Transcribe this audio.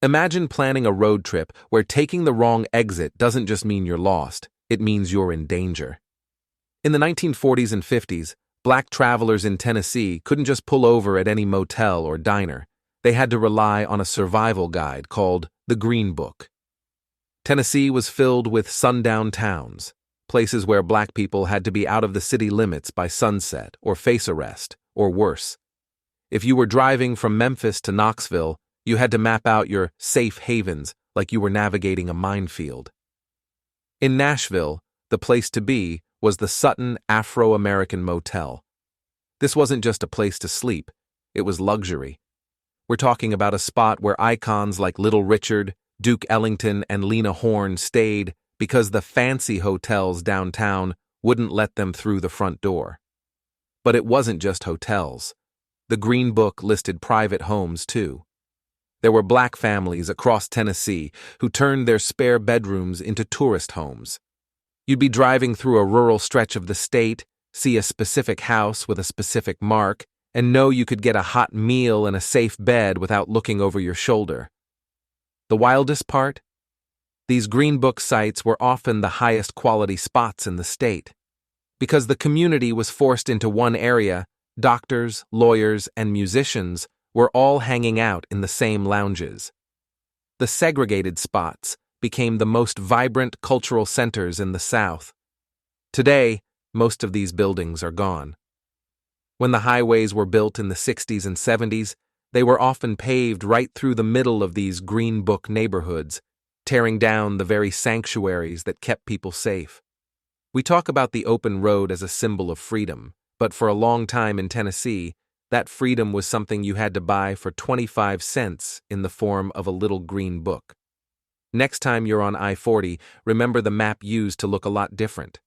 Imagine planning a road trip where taking the wrong exit doesn't just mean you're lost, it means you're in danger. In the 1940s and 50s, black travelers in Tennessee couldn't just pull over at any motel or diner. They had to rely on a survival guide called the Green Book. Tennessee was filled with sundown towns, places where black people had to be out of the city limits by sunset or face arrest, or worse. If you were driving from Memphis to Knoxville, you had to map out your safe havens like you were navigating a minefield. In Nashville, the place to be was the Sutton Afro-American Motel. This wasn't just a place to sleep, it was luxury. We're talking about a spot where icons like Little Richard, Duke Ellington, and Lena Horne stayed because the fancy hotels downtown wouldn't let them through the front door. But it wasn't just hotels. The Green Book listed private homes, too. There were black families across Tennessee who turned their spare bedrooms into tourist homes. You'd be driving through a rural stretch of the state, see a specific house with a specific mark, and know you could get a hot meal and a safe bed without looking over your shoulder. The wildest part? These Green Book sites were often the highest quality spots in the state. Because the community was forced into one area, doctors, lawyers, and musicians were all hanging out in the same lounges. The segregated spots became the most vibrant cultural centers in the South. Today, most of these buildings are gone. When the highways were built in the 60s and 70s, they were often paved right through the middle of these Green Book neighborhoods, tearing down the very sanctuaries that kept people safe. We talk about the open road as a symbol of freedom, but for a long time in Tennessee, that freedom was something you had to buy for 25 cents in the form of a little green book. Next time you're on I-40, remember the map used to look a lot different.